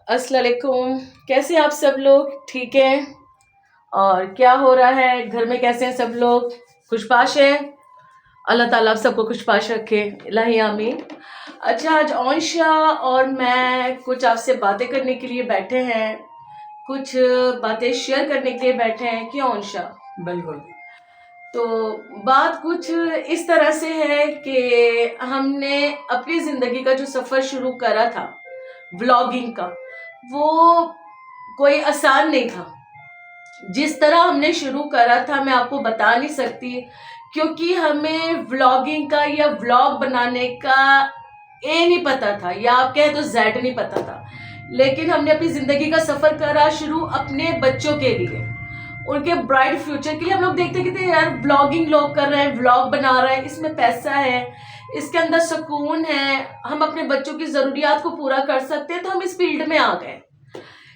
अस्सलाम वालेकुम। कैसे हैं आप सब लोग? ठीक हैं? और क्या हो रहा है? घर में कैसे हैं सब लोग? खुशपाश हैं? अल्लाह ताला आप सबको खुशपाश रखे, इलाही आमीन। अच्छा, आज औंशा और मैं कुछ आपसे बातें करने के लिए बैठे हैं, कुछ बातें शेयर करने के लिए बैठे हैं। क्यों औंशा? बिल्कुल। तो बात कुछ इस तरह से है कि हमने अपनी जिंदगी का जो सफर शुरू करा था व्लॉगिंग का, वो कोई आसान नहीं था। जिस तरह हमने शुरू करा था मैं आपको बता नहीं सकती, क्योंकि हमें व्लॉगिंग का या व्लॉग बनाने का ए नहीं पता था, या आप कहें तो जेड नहीं पता था। लेकिन हमने अपनी जिंदगी का सफर करा शुरू अपने बच्चों के लिए, उनके ब्राइट फ्यूचर के लिए। हम लोग देखते कि यार व्लॉगिंग लोग कर रहे हैं, व्लॉग बना रहे हैं, इसमें पैसा है, इसके अंदर सुकून है, हम अपने बच्चों की जरूरियात को पूरा कर सकते हैं, तो हम इस फील्ड में आ गए।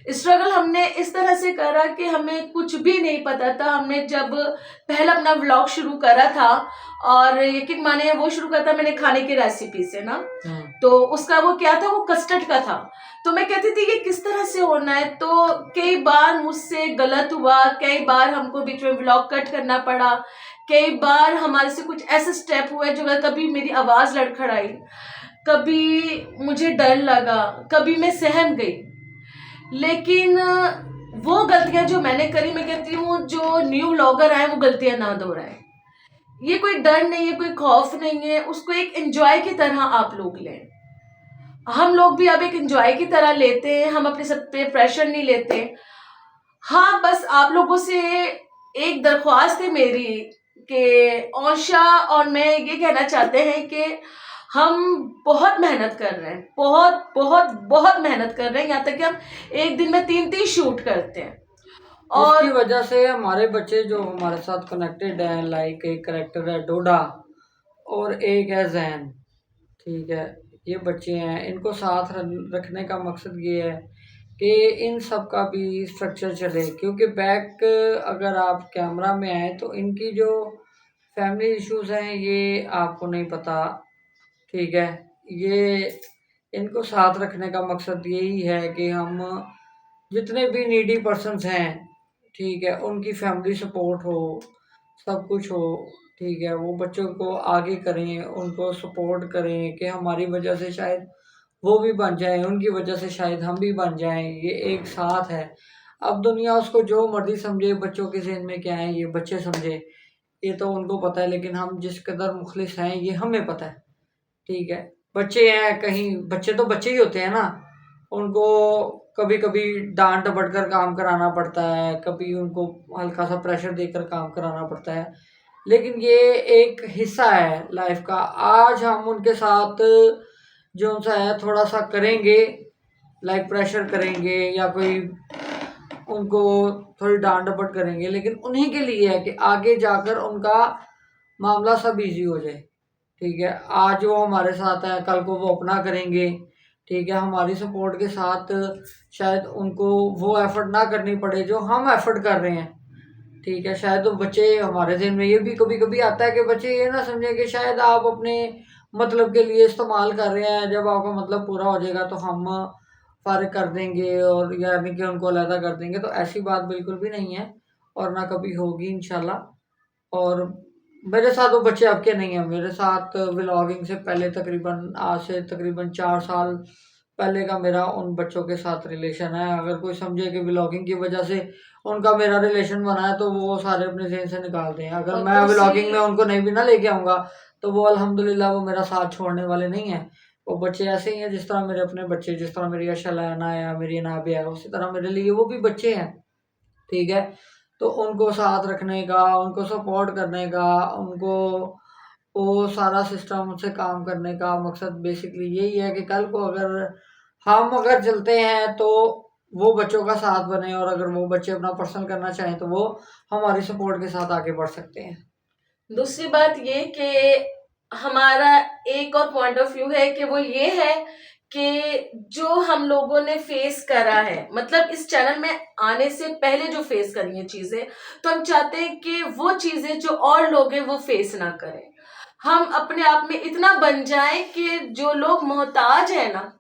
स्ट्रगल हमने इस तरह से करा कि हमें कुछ भी नहीं पता था। हमने जब पहला अपना व्लॉग शुरू करा था, और यकीन माने वो शुरू करा था मैंने खाने की रेसिपी से ना, तो उसका वो क्या था, वो कस्टर्ड का था। तो मैं कहती थी कि किस तरह से होना है, तो कई बार मुझसे गलत हुआ, कई बार हमको बीच में व्लॉग कट करना पड़ा, कई बार हमारे से कुछ ऐसे स्टेप हुए जो कभी मेरी आवाज लड़खड़ाई, कभी मुझे डर लगा, कभी मैं सहम गई। लेकिन वो गलतियां जो मैंने करी, मैं कहती हूँ जो न्यू व्लॉगर आए वो गलतियां ना दोहराए। ये कोई डर नहीं है, कोई खौफ नहीं है, उसको एक एंजॉय की तरह आप लोग लें। हम लोग भी अब एक एंजॉय की तरह लेते हैं, हम अपने सब पे प्रेशर नहीं लेते। हाँ, बस आप लोगों से एक दरख्वास्त है मेरी कि औशा और मैं ये कहना चाहते हैं कि हम बहुत मेहनत कर रहे हैं, बहुत बहुत बहुत मेहनत कर रहे हैं, यहाँ तक कि हम एक दिन में 3-3 शूट करते हैं। जिसकी और वजह से हमारे बच्चे जो हमारे साथ कनेक्टेड हैं, लाइक एक करेक्टर है डोडा और एक है जैन। ठीक है, ये बच्चे हैं, इनको साथ रखने का मकसद ये है कि इन सब का भी स्ट्रक्चर चले, क्योंकि बैक अगर आप कैमरा में आए तो इनकी जो फैमिली इश्यूज हैं ये आपको नहीं पता। ठीक है, ये इनको साथ रखने का मकसद यही है कि हम जितने भी नीडी पर्सन्स हैं, ठीक है, उनकी फैमिली सपोर्ट हो, सब कुछ हो। ठीक है, वो बच्चों को आगे करें, उनको सपोर्ट करें कि हमारी वजह से शायद वो भी बन जाएं, उनकी वजह से शायद हम भी बन जाएं। ये एक साथ है। अब दुनिया उसको जो मर्जी समझे, बच्चों के ज़हन में क्या है ये बच्चे समझे, ये तो उनको पता है, लेकिन हम जिस कदर मुखलिस हैं ये हमें पता है। ठीक है, बच्चे हैं, कहीं बच्चे तो बच्चे ही होते हैं ना, उनको कभी कभी डांट डपट कर काम कराना पड़ता है, कभी उनको हल्का सा प्रेशर देकर काम कराना पड़ता है, लेकिन ये एक हिस्सा है लाइफ का। आज हम उनके साथ जो सा है थोड़ा सा करेंगे, लाइक प्रेशर करेंगे या कोई उनको थोड़ी डांट डपट करेंगे, लेकिन उन्हीं के लिए है कि आगे जाकर उनका मामला सब इजी हो जाए। ठीक है, आज वो हमारे साथ है, कल को वो अपना करेंगे। ठीक है, हमारी सपोर्ट के साथ शायद उनको वो एफर्ट ना करनी पड़े जो हम एफर्ट कर रहे हैं। ठीक है, शायद वो बच्चे, हमारे ज़हन में ये भी कभी कभी आता है कि बच्चे ये ना समझें कि शायद आप अपने मतलब के लिए इस्तेमाल कर रहे हैं, जब आपका मतलब पूरा हो जाएगा तो हम फ़ारिग कर देंगे और यानी कि उनको अलहदा कर देंगे। तो ऐसी बात बिल्कुल भी नहीं है और ना कभी होगी इंशाल्लाह। और मेरे साथ वो बच्चे अब के नहीं हैं, मेरे साथ व्लॉगिंग से पहले तकरीबन आज से तकरीबन 4 साल पहले का मेरा उन बच्चों के साथ रिलेशन है। अगर कोई समझे कि व्लॉगिंग की वजह से उनका मेरा रिलेशन बना है तो वो सारे अपने ज़हन से निकाल दें। अगर और मैं व्लॉगिंग में दूसरी उनको नहीं भी ना लेके आऊँगा तो वो अल्हम्दुलिल्लाह वो मेरा साथ छोड़ने वाले नहीं हैं। वो बच्चे ऐसे ही हैं जिस तरह मेरे अपने बच्चे, जिस तरह मेरी अशलाना है या मेरी नाबिया है, उसी तरह मेरे लिए वो भी बच्चे हैं। ठीक है, तो उनको साथ रखने का, उनको सपोर्ट करने का, उनको वो सारा सिस्टम से काम करने का मकसद बेसिकली यही है कि कल को अगर हम अगर चलते हैं तो वो बच्चों का साथ बने, और अगर वो बच्चे अपना पर्सनल करना चाहें तो वो हमारी सपोर्ट के साथ आगे बढ़ सकते हैं। दूसरी बात ये कि हमारा एक और पॉइंट ऑफ व्यू है कि वो ये है कि जो हम लोगों ने फेस करा है, मतलब इस चैनल में आने से पहले जो फेस करी है चीजें, तो हम चाहते हैं कि वो चीजें जो और लोग हैं वो फेस ना करें। हम अपने आप में इतना बन जाएं कि जो लोग मोहताज है ना,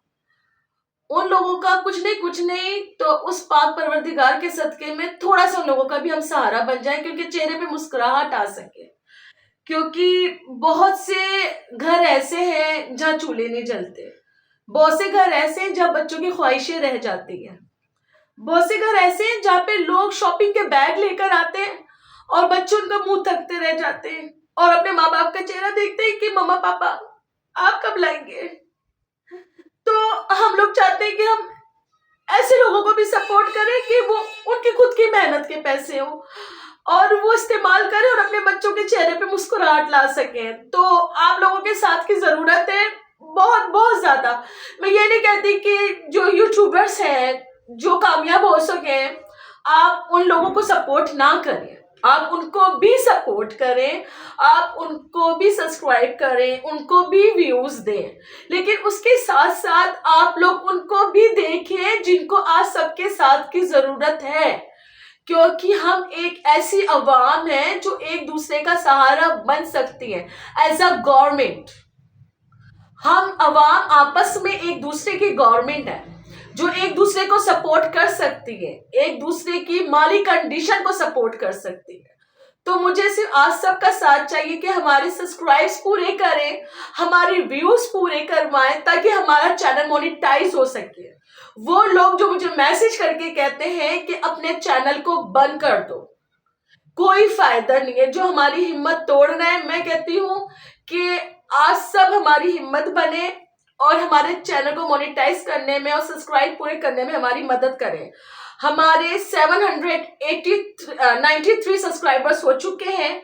उन लोगों का कुछ नहीं तो उस पाक परवरदिगार के सदके में थोड़ा सा उन लोगों का भी हम सहारा बन जाए कि उनके चेहरे पे मुस्कुराहट आ सके, क्योंकि बहुत से घर ऐसे हैं जहाँ चूल्हे नहीं जलते, बहुत से घर ऐसे हैं जहाँ बच्चों की ख्वाहिशें रह जाती हैं, बहुत से घर ऐसे हैं जहाँ पे लोग शॉपिंग के बैग लेकर आते हैं और बच्चे उनका मुंह तकते रह जाते हैं और अपने माँ बाप का चेहरा देखते हैं कि मम्मा पापा आप कब लाएंगे। तो हम लोग चाहते हैं कि हम ऐसे लोगों को भी सपोर्ट करें कि वो उनकी खुद की मेहनत के पैसे हो और वो इस्तेमाल करें और अपने बच्चों के चेहरे पे मुस्कुराहट ला सकें। तो आप लोगों के साथ की जरूरत है, बहुत बहुत ज्यादा। मैं ये नहीं कहती कि जो यूट्यूबर्स हैं जो कामयाब हो सके आप उन लोगों को सपोर्ट ना करें, आप उनको भी सपोर्ट करें, आप उनको भी सब्सक्राइब करें, उनको भी व्यूज दें, लेकिन उसके साथ साथ आप लोग उनको भी देखें जिनको आज सबके साथ की जरूरत है, क्योंकि हम एक ऐसी अवाम है जो एक दूसरे का सहारा बन सकती है। एज अ गवर्नमेंट हम अवाम आपस में एक दूसरे की गवर्नमेंट है जो एक दूसरे को सपोर्ट कर सकती है, एक दूसरे की माली कंडीशन को सपोर्ट कर सकती है। तो मुझे सिर्फ आज सबका साथ चाहिए कि हमारे सब्सक्राइब्स पूरे करें, हमारे व्यूज पूरे करवाएं ताकि हमारा चैनल मोनेटाइज हो सके। वो लोग जो मुझे मैसेज करके कहते हैं कि अपने चैनल को बंद कर दो, कोई फायदा नहीं है। जो हमारी हिम्मत तोड़ रहे हैं, मैं कहती हूँ कि आज सब हमारी हिम्मत बने और हमारे चैनल को मोनेटाइज करने में और सब्सक्राइब पूरे करने में हमारी मदद करें। हमारे 793 सब्सक्राइबर्स हो चुके हैं,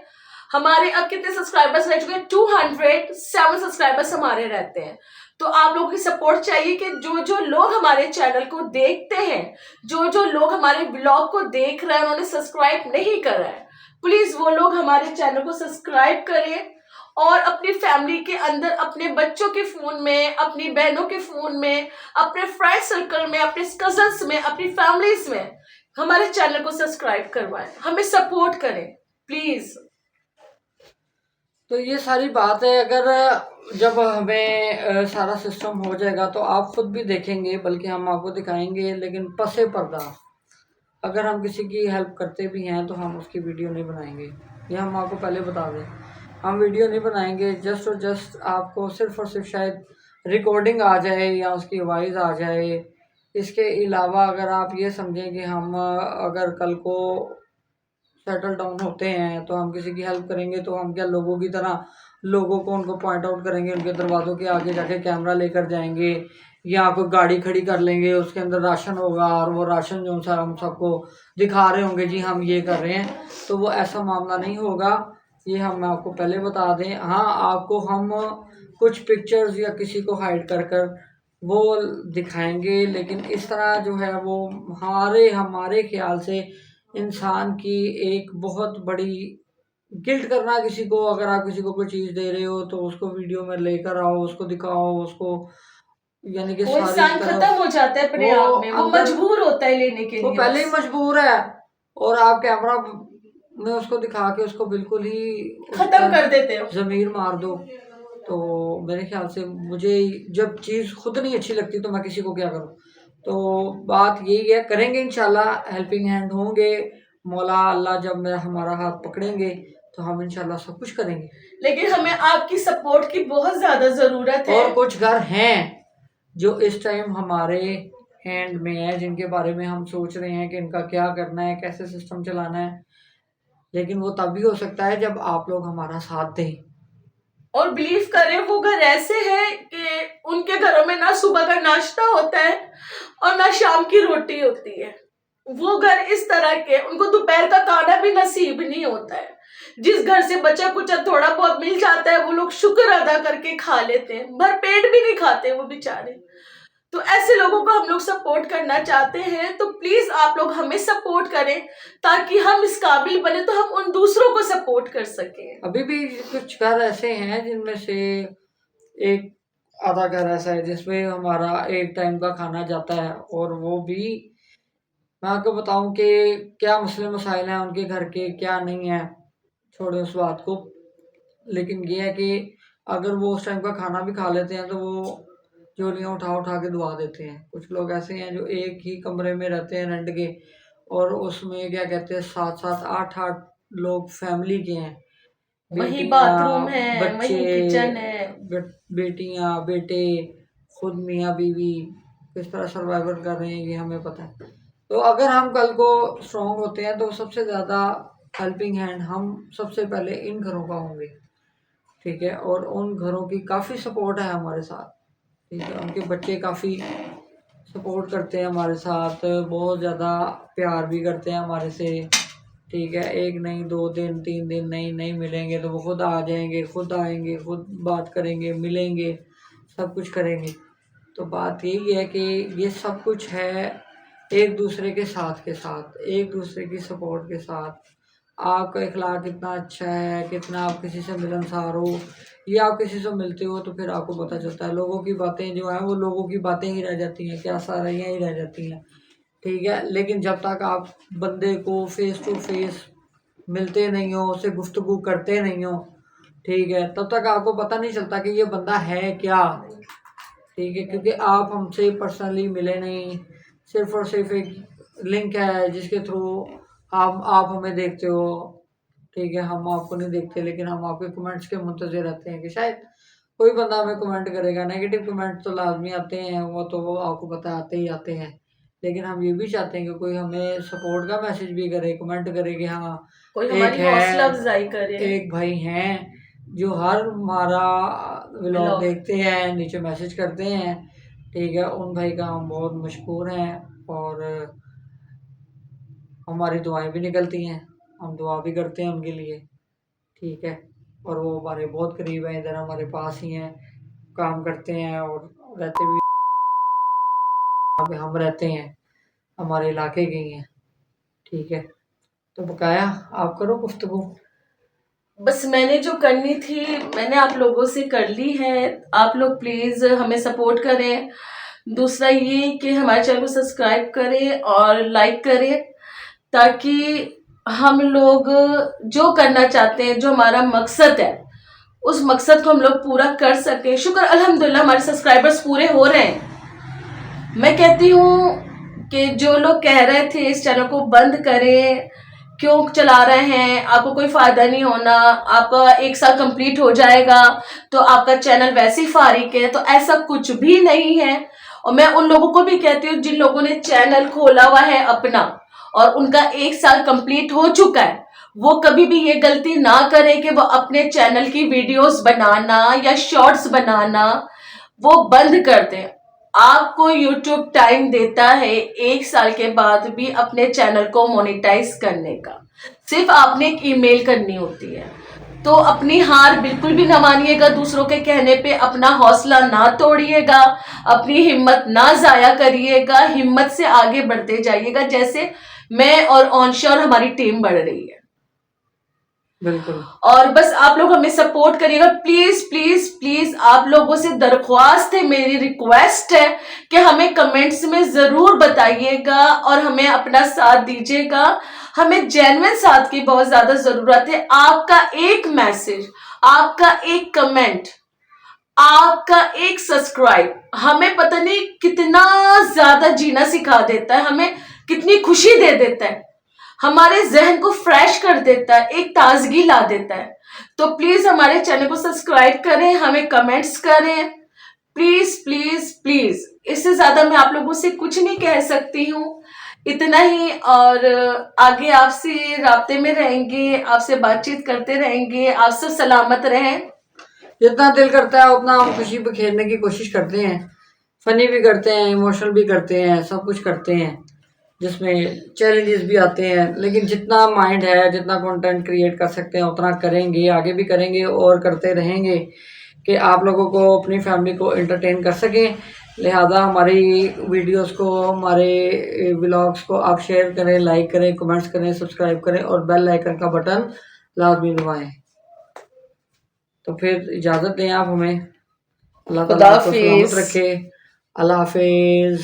हमारे अब कितने सब्सक्राइबर्स रह चुके हैं, 207 सब्सक्राइबर्स हमारे रहते हैं। तो आप लोगों की सपोर्ट चाहिए कि जो जो लोग हमारे चैनल को देखते हैं, जो जो लोग हमारे ब्लॉग को देख रहे हैं, उन्होंने सब्सक्राइब नहीं करा है, प्लीज वो लोग हमारे चैनल को सब्सक्राइब करें और अपनी फैमिली के अंदर, अपने बच्चों के फोन में, अपनी बहनों के फोन में, अपने फ्रेंड सर्कल में, अपने कजन्स में, अपनी फैमिलीज में हमारे चैनल को सब्सक्राइब करवाएं, हमें सपोर्ट करें प्लीज। तो ये सारी बात है, अगर जब हमें सारा सिस्टम हो जाएगा तो आप खुद भी देखेंगे, बल्कि हम आपको दिखाएंगे, लेकिन पसे पर्दा अगर हम किसी की हेल्प करते भी हैं तो हम उसकी वीडियो नहीं बनाएंगे। ये हम आपको पहले बता दें, हम वीडियो नहीं बनाएंगे। जस्ट और जस्ट आपको सिर्फ और सिर्फ शायद रिकॉर्डिंग आ जाए या उसकी आवाज़ आ जाए। इसके अलावा अगर आप ये समझें कि हम अगर कल को सेटल डाउन होते हैं तो हम किसी की हेल्प करेंगे, तो हम क्या लोगों की तरह लोगों को उनको पॉइंट आउट करेंगे, उनके दरवाज़ों के आगे जाके कैमरा लेकर जाएंगे, या कोई गाड़ी खड़ी कर लेंगे, उसके अंदर राशन होगा और वो राशन जो सा हम सबको दिखा रहे होंगे जी हम ये कर रहे हैं, तो वो ऐसा मामला नहीं होगा। ये हम आपको पहले बता दें। हाँ, आपको हम कुछ पिक्चर्स या किसी को हाइड कर कर वो दिखाएंगे, लेकिन इस तरह जो है वो हमारे ख्याल से इंसान की एक बहुत बड़ी गिल्ट करना किसी को। अगर आप किसी को कोई चीज़ दे रहे हो तो उसको वीडियो में लेकर आओ, उसको दिखाओ, उसको यानी कि वो सारी इंसान खत्म हो जाता है अपने आप में, वो मजबूर होता है लेने के लिए, वो पहले ही मजबूर है और आप कैमरा में उसको दिखा के उसको बिल्कुल ही खत्म कर देते हो, ज़मीर मार दो। तो मेरे ख्याल से मुझे जब चीज़ खुद नहीं अच्छी लगती तो मैं किसी को क्या करूँ। तो बात यही है, करेंगे इंशाल्लाह, हेल्पिंग हैंड होंगे। मौला अल्लाह जब मेरा हमारा हाथ पकड़ेंगे तो हम इंशाल्लाह सब कुछ करेंगे, लेकिन हमें आपकी सपोर्ट की बहुत ज्यादा जरूरत है। और कुछ घर हैं जो इस टाइम हमारे हैंड में है, जिनके बारे में हम सोच रहे हैं कि इनका क्या करना है, कैसे सिस्टम चलाना है, लेकिन वो तब भी हो सकता है जब आप लोग हमारा साथ दें। और बिलीव करें, वो घर ऐसे हैं कि उनके घरों में ना सुबह का नाश्ता होता है और ना शाम की रोटी होती है। वो घर इस तरह के, उनको दोपहर का खाना भी नसीब नहीं होता है। जिस घर से बचा कुचा थोड़ा बहुत मिल जाता है वो लोग शुक्र अदा करके खा लेते हैं, भर पेट भी नहीं खाते वो बेचारे। तो ऐसे लोगों को हम लोग सपोर्ट करना चाहते हैं, तो प्लीज आप लोग हमें सपोर्ट करें ताकि हम इस काबिल बने तो हम उन दूसरों को सपोर्ट कर सकें। अभी भी कुछ घर ऐसे हैं जिनमें से एक आधा घर ऐसा है जिसमें हमारा एक टाइम का खाना जाता है, और वो भी मैं आपको बताऊं कि क्या मसले मसाइल हैं उनके घर के, क्या नहीं है, छोड़े उस बात को। लेकिन ये है कि अगर वो उस टाइम का खाना भी खा लेते हैं तो वो झोलियाँ उठा उठा के दुआ देते हैं। कुछ लोग ऐसे हैं जो एक ही कमरे में रहते हैं रेंट के, और उसमें क्या कहते हैं 7-7 8-8 लोग फैमिली के हैं, वही बेटियाँ बाथरूम है, बच्चे, वही किचन है। बेटियाँ बेटे, खुद मियाँ बीवी किस तरह सर्वाइवल कर रहे हैं ये हमें पता है। तो अगर हम कल को स्ट्रांग होते हैं तो सबसे ज़्यादा हेल्पिंग हैंड हम सबसे पहले इन घरों का होंगे, ठीक है। और उन घरों की काफ़ी सपोर्ट है हमारे साथ, ठीक है। उनके बच्चे काफ़ी सपोर्ट करते हैं हमारे साथ, बहुत ज़्यादा प्यार भी करते हैं हमारे से, ठीक है। 1 नहीं 2 दिन 3 दिन नहीं मिलेंगे तो वो खुद आ जाएंगे, खुद आएंगे, खुद बात करेंगे, मिलेंगे, सब कुछ करेंगे। तो बात यही है कि ये सब कुछ है एक दूसरे के साथ, एक दूसरे की सपोर्ट के साथ। आपका इखलाक कितना अच्छा है, कितना आप किसी से मिलनसार हो, ये आप किसी से मिलते हो तो फिर आपको पता चलता है। लोगों की बातें जो हैं वो लोगों की बातें ही रह जाती हैं, क्या सारियाँ ही रह जाती हैं, ठीक है। लेकिन जब तक आप बंदे को फेस टू फेस मिलते नहीं हो, उससे गुफ्तगू करते नहीं हो, ठीक है, तब तक आपको पता नहीं चलता कि ये बंदा है क्या, ठीक है। क्योंकि आप हमसे पर्सनली मिले नहीं, सिर्फ और सिर्फ एक लिंक है जिसके थ्रू आप हमें देखते हो, ठीक है। हम आपको नहीं देखते, लेकिन हम आपके कमेंट्स के मुंतज़िर रहते हैं कि शायद कोई बंदा हमें कमेंट करेगा। नेगेटिव कमेंट तो लाजमी आते हैं, वो आपको पता है आते ही आते हैं, लेकिन हम ये भी चाहते हैं कि कोई हमें सपोर्ट का मैसेज भी करे, कमेंट करे कि हाँ कोई एक हमारी हौसला है, अफजाई करे। एक भाई हैं जो हर हमारा व्लॉग व्लॉग। देखते हैं, नीचे मैसेज करते हैं, ठीक है। उन भाई का हम बहुत मशकूर हैं, और हमारी दुआएं भी निकलती हैं, हम दुआ भी करते हैं उनके लिए, ठीक है। और वो हमारे बहुत करीब हैं, इधर हमारे पास ही हैं, काम करते हैं और रहते भी जहाँ पे हम रहते हैं, हमारे इलाके के ही हैं, ठीक है। तो बकाया आप करो गुफ्तगू। बस मैंने जो करनी थी मैंने आप लोगों से कर ली है। आप लोग प्लीज हमें सपोर्ट करें। दूसरा ये कि हमारे चैनल को सब्सक्राइब करें और लाइक करें, ताकि हम लोग जो करना चाहते हैं, जो हमारा मकसद है, उस मकसद को हम लोग पूरा कर सकें। शुक्र अल्हम्दुलिल्लाह हमारे सब्सक्राइबर्स पूरे हो रहे हैं। मैं कहती हूँ कि जो लोग कह रहे थे इस चैनल को बंद करें, क्यों चला रहे हैं, आपको कोई फायदा नहीं होना, आपका 1 साल कंप्लीट हो जाएगा तो आपका चैनल वैसे ही फारिग है, तो ऐसा कुछ भी नहीं है। और मैं उन लोगों को भी कहती हूँ जिन लोगों ने चैनल खोला हुआ है अपना और उनका 1 साल कंप्लीट हो चुका है, वो कभी भी ये गलती ना करें कि वो अपने चैनल की वीडियोस बनाना या शॉर्ट्स बनाना वो बंद कर दें। आपको यूट्यूब टाइम देता है 1 साल के बाद भी अपने चैनल को मोनेटाइज करने का, सिर्फ आपने एक ईमेल करनी होती है। तो अपनी हार बिल्कुल भी ना मानिएगा, दूसरों के कहने पे अपना हौसला ना तोड़िएगा, अपनी हिम्मत ना जाया करिएगा, हिम्मत से आगे बढ़ते जाइएगा, जैसे मैं और ऑनशा और हमारी टीम बढ़ रही है। बिल्कुल। और बस आप लोग हमें सपोर्ट करिएगा, प्लीज प्लीज प्लीज। आप लोगों से दरख्वास्त है, मेरी रिक्वेस्ट है कि हमें कमेंट्स में जरूर बताइएगा और हमें अपना साथ दीजिएगा। हमें जेन्युइन साथ की बहुत ज्यादा जरूरत है। आपका एक मैसेज, आपका एक कमेंट, आपका एक सब्सक्राइब हमें पता नहीं कितना ज्यादा जीना सिखा देता है, हमें कितनी खुशी दे देता है, हमारे जहन को फ्रेश कर देता है, एक ताजगी ला देता है। तो प्लीज हमारे चैनल को सब्सक्राइब करें, हमें कमेंट्स करें, प्लीज प्लीज प्लीज। इससे ज्यादा मैं आप लोगों से कुछ नहीं कह सकती हूँ, इतना ही। और आगे आपसे राब्ते में रहेंगे, आपसे बातचीत करते रहेंगे। आप सब सलामत रहें। जितना दिल करता है उतना हम खुशी बिखेरने की कोशिश करते हैं, फनी भी करते हैं, इमोशनल भी करते हैं, सब कुछ करते हैं, जिसमें चैलेंजेस भी आते हैं। लेकिन जितना माइंड है, जितना कंटेंट क्रिएट कर सकते हैं उतना करेंगे, आगे भी करेंगे और करते रहेंगे कि आप लोगों को, अपनी फैमिली को एंटरटेन कर सकें। लिहाजा हमारी वीडियोस को, हमारे व्लॉग्स को आप शेयर करें, लाइक करें, कमेंट्स करें, सब्सक्राइब करें और बेल आइकन का बटन लाजमी दबाएं। तो फिर इजाज़त दें आप हमें। अल्लाह ताला खुदा आपको सलामत हाफिज। रखे। अल्लाह हाफिज़।